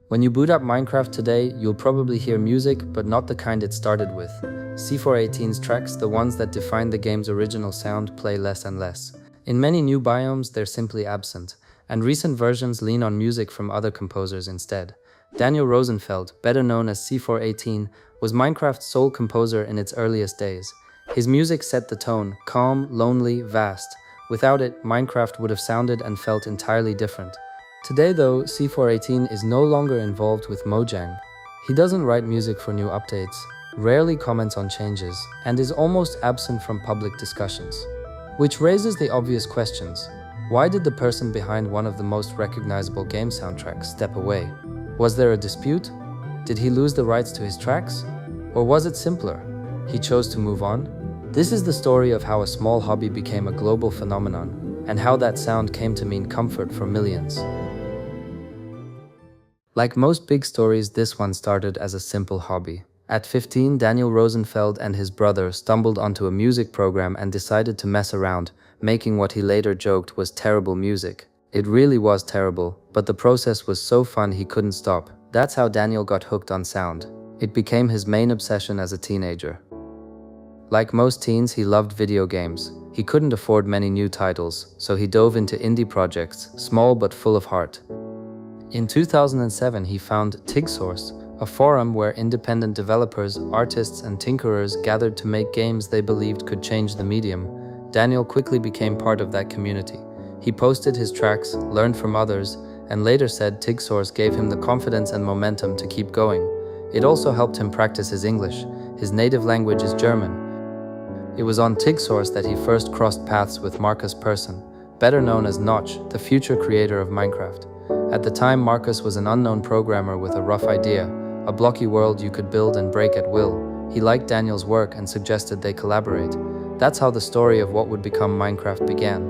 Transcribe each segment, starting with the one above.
When you boot up Minecraft today, you'll probably hear music, but not the kind it started with. C418's tracks, the ones that define the game's original sound, play less and less. In many new biomes, they're simply absent, and recent versions lean on music from other composers instead. Daniel Rosenfeld, better known as C418, was Minecraft's sole composer in its earliest days. His music set the tone, calm, lonely, vast. Without it, Minecraft would have sounded and felt entirely different. Today though, C418 is no longer involved with Mojang. He doesn't write music for new updates, rarely comments on changes, and is almost absent from public discussions. Which raises the obvious questions. Why did the person behind one of the most recognizable game soundtracks step away? Was there a dispute? Did he lose the rights to his tracks? Or was it simpler? He chose to move on? This is the story of how a small hobby became a global phenomenon, and how that sound came to mean comfort for millions. Like most big stories, this one started as a simple hobby. At 15, Daniel Rosenfeld and his brother stumbled onto a music program and decided to mess around, making what he later joked was terrible music. It really was terrible, but the process was so fun he couldn't stop. That's how Daniel got hooked on sound. It became his main obsession as a teenager. Like most teens, he loved video games. He couldn't afford many new titles, so he dove into indie projects, small but full of heart. In 2007, he found TigSource, a forum where independent developers, artists, and tinkerers gathered to make games they believed could change the medium. Daniel quickly became part of that community. He posted his tracks, learned from others, and later said TigSource gave him the confidence and momentum to keep going. It also helped him practice his English. His native language is German. It was on TigSource that he first crossed paths with Marcus Persson, better known as Notch, the future creator of Minecraft. At the time, Marcus was an unknown programmer with a rough idea, a blocky world you could build and break at will. He liked Daniel's work and suggested they collaborate. That's how the story of what would become Minecraft began.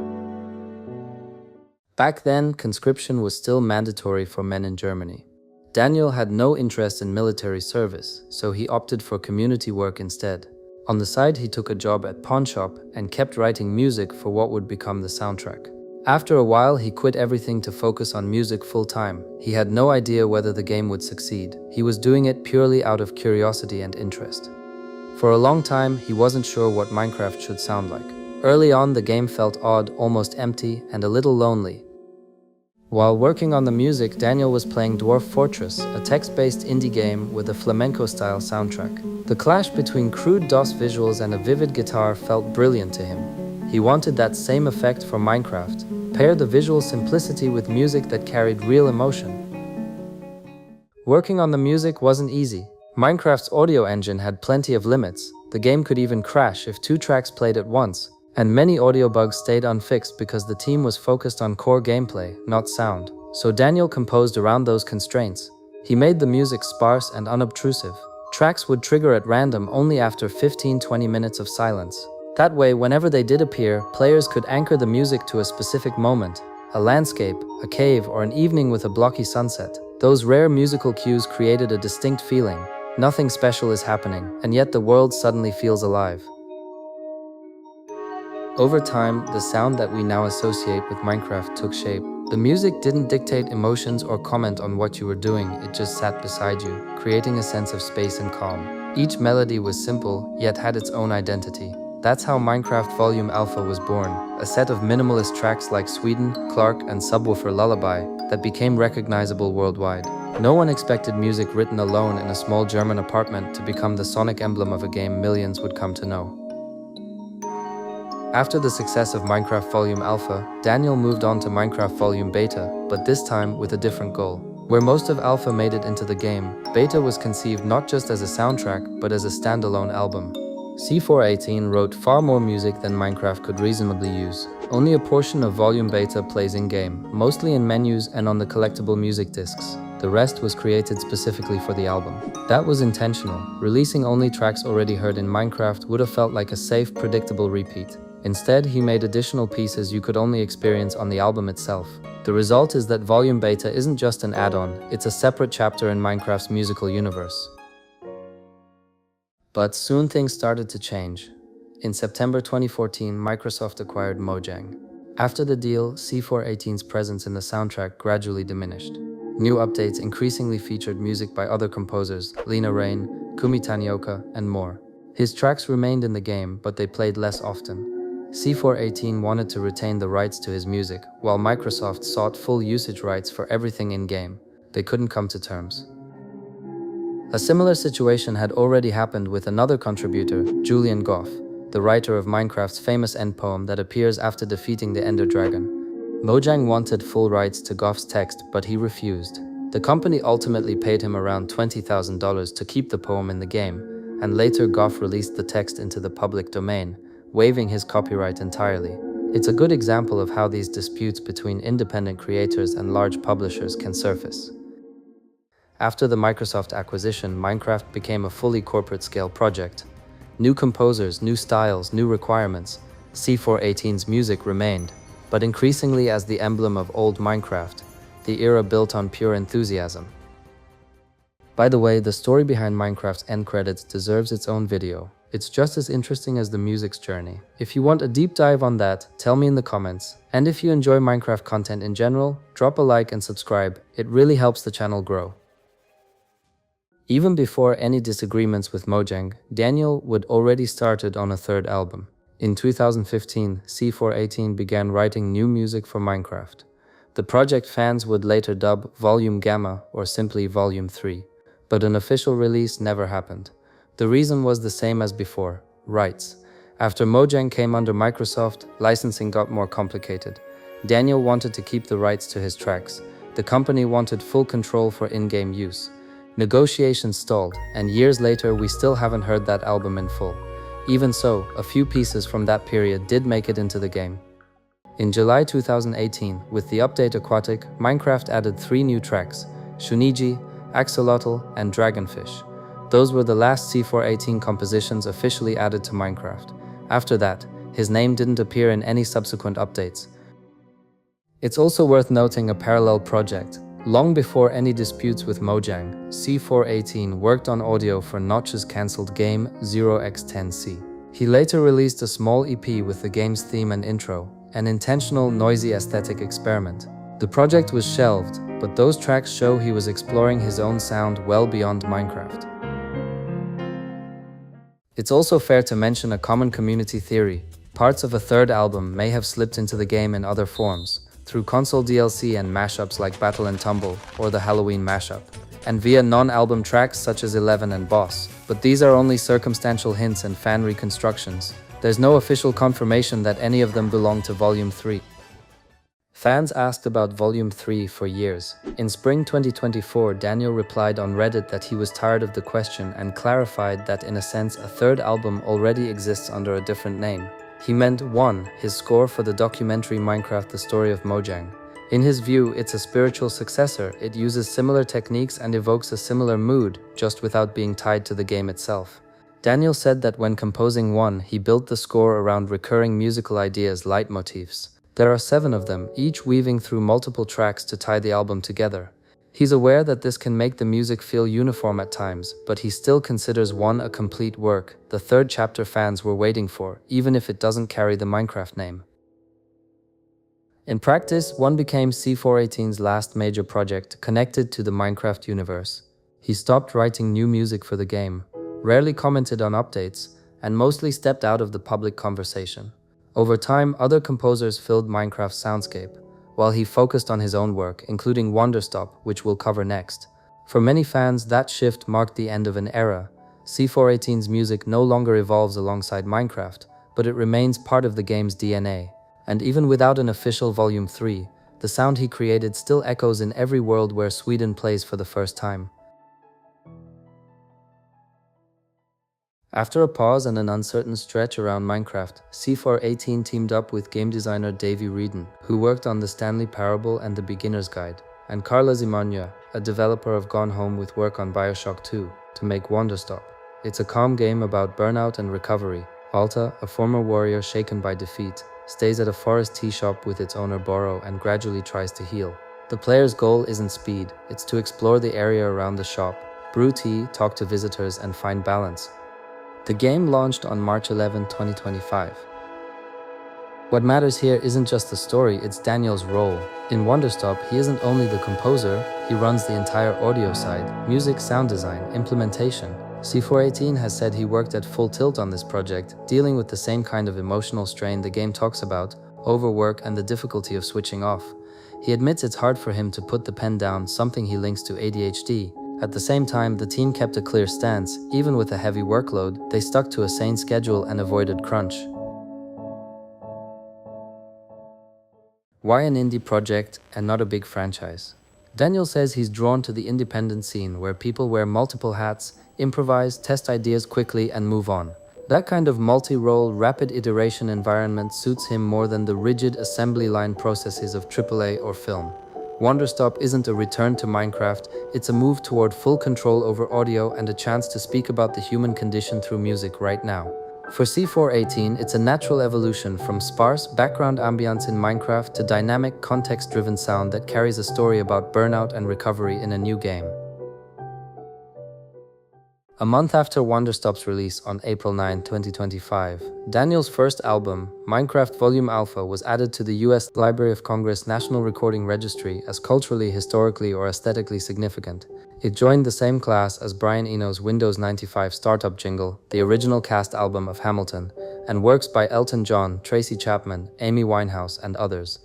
Back then, conscription was still mandatory for men in Germany. Daniel had no interest in military service, so he opted for community work instead. On the side, he took a job at pawn shop and kept writing music for what would become the soundtrack. After a while, he quit everything to focus on music full-time. He had no idea whether the game would succeed. He was doing it purely out of curiosity and interest. For a long time, he wasn't sure what Minecraft should sound like. Early on, the game felt odd, almost empty, and a little lonely. While working on the music, Daniel was playing Dwarf Fortress, a text-based indie game with a flamenco-style soundtrack. The clash between crude DOS visuals and a vivid guitar felt brilliant to him. He wanted that same effect for Minecraft. Pair the visual simplicity with music that carried real emotion. Working on the music wasn't easy. Minecraft's audio engine had plenty of limits. The game could even crash if two tracks played at once. And many audio bugs stayed unfixed because the team was focused on core gameplay, not sound. So Daniel composed around those constraints. He made the music sparse and unobtrusive. Tracks would trigger at random only after 15-20 minutes of silence. That way, whenever they did appear, players could anchor the music to a specific moment, a landscape, a cave, or an evening with a blocky sunset. Those rare musical cues created a distinct feeling. Nothing special is happening, and yet the world suddenly feels alive. Over time, the sound that we now associate with Minecraft took shape. The music didn't dictate emotions or comment on what you were doing, it just sat beside you, creating a sense of space and calm. Each melody was simple, yet had its own identity. That's how Minecraft Volume Alpha was born, a set of minimalist tracks like Sweden, Clark, and Subwoofer Lullaby that became recognizable worldwide. No one expected music written alone in a small German apartment to become the sonic emblem of a game millions would come to know. After the success of Minecraft Volume Alpha, Daniel moved on to Minecraft Volume Beta, but this time with a different goal. Where most of Alpha made it into the game, Beta was conceived not just as a soundtrack, but as a standalone album. C418 wrote far more music than Minecraft could reasonably use. Only a portion of Volume Beta plays in-game, mostly in menus and on the collectible music discs. The rest was created specifically for the album. That was intentional. Releasing only tracks already heard in Minecraft would have felt like a safe, predictable repeat. Instead, he made additional pieces you could only experience on the album itself. The result is that Volume Beta isn't just an add-on, it's a separate chapter in Minecraft's musical universe. But soon things started to change. In September 2014, Microsoft acquired Mojang. After the deal, C418's presence in the soundtrack gradually diminished. New updates increasingly featured music by other composers, Lena Raine, Kumi Tanioka, and more. His tracks remained in the game, but they played less often. C418 wanted to retain the rights to his music, while Microsoft sought full usage rights for everything in-game. They couldn't come to terms. A similar situation had already happened with another contributor, Julian Goff, the writer of Minecraft's famous end poem that appears after defeating the Ender Dragon. Mojang wanted full rights to Goff's text, but he refused. The company ultimately paid him around $20,000 to keep the poem in the game, and later Goff released the text into the public domain, waiving his copyright entirely. It's a good example of how these disputes between independent creators and large publishers can surface. After the Microsoft acquisition, Minecraft became a fully corporate-scale project. New composers, new styles, new requirements. C418's music remained, but increasingly as the emblem of old Minecraft, the era built on pure enthusiasm. By the way, the story behind Minecraft's end credits deserves its own video. It's just as interesting as the music's journey. If you want a deep dive on that, tell me in the comments. And if you enjoy Minecraft content in general, drop a like and subscribe. It really helps the channel grow. Even before any disagreements with Mojang, Daniel would already started on a third album. In 2015, C418 began writing new music for Minecraft. The project fans would later dub Volume Gamma or simply Volume 3, but an official release never happened. The reason was the same as before: rights. After Mojang came under Microsoft, licensing got more complicated. Daniel wanted to keep the rights to his tracks. The company wanted full control for in-game use. Negotiations stalled, and years later we still haven't heard that album in full. Even so, a few pieces from that period did make it into the game. In July 2018, with the update Aquatic, Minecraft added 3 new tracks: Shuniji, Axolotl, and Dragonfish. Those were the last C418 compositions officially added to Minecraft. After that, his name didn't appear in any subsequent updates. It's also worth noting a parallel project. Long before any disputes with Mojang, C418 worked on audio for Notch's cancelled game 0x10C. He later released a small EP with the game's theme and intro, an intentional noisy aesthetic experiment. The project was shelved, but those tracks show he was exploring his own sound well beyond Minecraft. It's also fair to mention a common community theory. Parts of a third album may have slipped into the game in other forms, through console DLC and mashups like Battle and Tumble or the Halloween mashup, and via non-album tracks such as 11 and Boss. But these are only circumstantial hints and fan reconstructions. There's no official confirmation that any of them belong to Volume 3. Fans asked about Volume 3 for years. In spring 2024, Daniel replied on Reddit that he was tired of the question and clarified that in a sense a third album already exists under a different name. He meant 1, his score for the documentary Minecraft: The Story of Mojang. In his view, it's a spiritual successor. It uses similar techniques and evokes a similar mood, just without being tied to the game itself. Daniel said that when composing 1, he built the score around recurring musical ideas, leitmotifs. There are 7 of them, each weaving through multiple tracks to tie the album together. He's aware that this can make the music feel uniform at times, but he still considers 1 a complete work, the third chapter fans were waiting for, even if it doesn't carry the Minecraft name. In practice, 1 became C418's last major project connected to the Minecraft universe. He stopped writing new music for the game, rarely commented on updates, and mostly stepped out of the public conversation. Over time, other composers filled Minecraft's soundscape, while he focused on his own work, including Wanderstop, which we'll cover next. For many fans, that shift marked the end of an era. C418's music no longer evolves alongside Minecraft, but it remains part of the game's DNA. And even without an official Volume 3, the sound he created still echoes in every world where Sweden plays for the first time. After a pause and an uncertain stretch around Minecraft, C418 teamed up with game designer Davey Wreden, who worked on the Stanley Parable and the Beginner's Guide, and Carla Zimania, a developer of Gone Home with work on Bioshock 2, to make Wanderstop. It's a calm game about burnout and recovery. Alta, a former warrior shaken by defeat, stays at a forest tea shop with its owner Boro and gradually tries to heal. The player's goal isn't speed, it's to explore the area around the shop, brew tea, talk to visitors, and find balance. The game launched on March 11, 2025. What matters here isn't just the story, it's Daniel's role. In Wanderstop, he isn't only the composer, he runs the entire audio side, music, sound design, implementation. C418 has said he worked at full tilt on this project, dealing with the same kind of emotional strain the game talks about, overwork and the difficulty of switching off. He admits it's hard for him to put the pen down, something he links to ADHD. At the same time, the team kept a clear stance. Even with a heavy workload, they stuck to a sane schedule and avoided crunch. Why an indie project and not a big franchise? Daniel says he's drawn to the independent scene where people wear multiple hats, improvise, test ideas quickly and move on. That kind of multi-role, rapid iteration environment suits him more than the rigid assembly line processes of AAA or film. Wanderstop isn't a return to Minecraft, it's a move toward full control over audio and a chance to speak about the human condition through music right now. For C418, it's a natural evolution from sparse background ambience in Minecraft to dynamic, context-driven sound that carries a story about burnout and recovery in a new game. A month after Wanderstop's release on April 9, 2025, Daniel's first album, Minecraft Volume Alpha, was added to the US Library of Congress National Recording Registry as culturally, historically, or aesthetically significant. It joined the same class as Brian Eno's Windows 95 startup jingle, the original cast album of Hamilton, and works by Elton John, Tracy Chapman, Amy Winehouse, and others.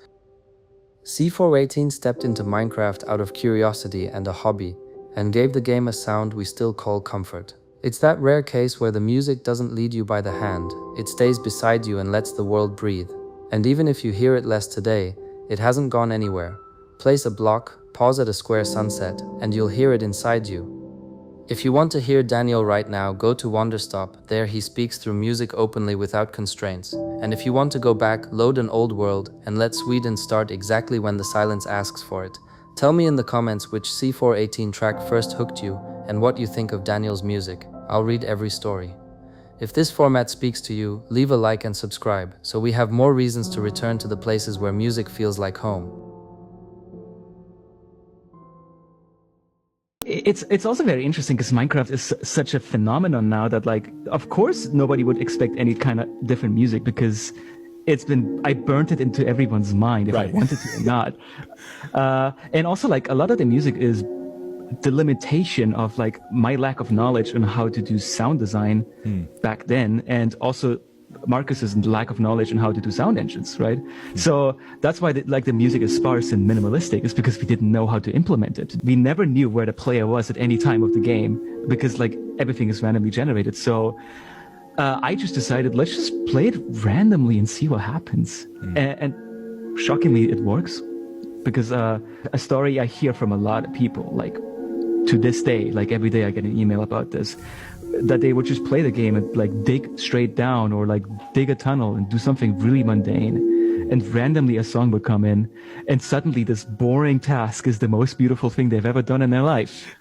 C418 stepped into Minecraft out of curiosity and a hobby, and gave the game a sound we still call comfort. It's that rare case where the music doesn't lead you by the hand, it stays beside you and lets the world breathe. And even if you hear it less today, it hasn't gone anywhere. Place a block, pause at a square sunset, and you'll hear it inside you. If you want to hear Daniel right now, go to Wanderstop. There he speaks through music openly without constraints. And if you want to go back, load an old world and let Sweden start exactly when the silence asks for it. Tell me in the comments which C418 track first hooked you and what you think of Daniel's music. I'll read every story. If this format speaks to you, leave a like and subscribe so we have more reasons to return to the places where music feels like home. It's also very interesting because Minecraft is such a phenomenon now that, like, of course nobody would expect any kind of different music because I burnt it into everyone's mind if I wanted to or not. And also, like, a lot of the music is the limitation of, like, my lack of knowledge on how to do sound design back then, and also Marcus's lack of knowledge on how to do sound engines, right? So that's why the music is sparse and minimalistic, is because we didn't know how to implement it. We never knew where the player was at any time of the game because, like, everything is randomly generated. So I just decided, let's just play it randomly and see what happens. And shockingly, it works, because a story I hear from a lot of people, like, to this day, like every day I get an email about this, that they would just play the game and, like, dig straight down or, like, dig a tunnel and do something really mundane, and randomly a song would come in, and suddenly this boring task is the most beautiful thing they've ever done in their life.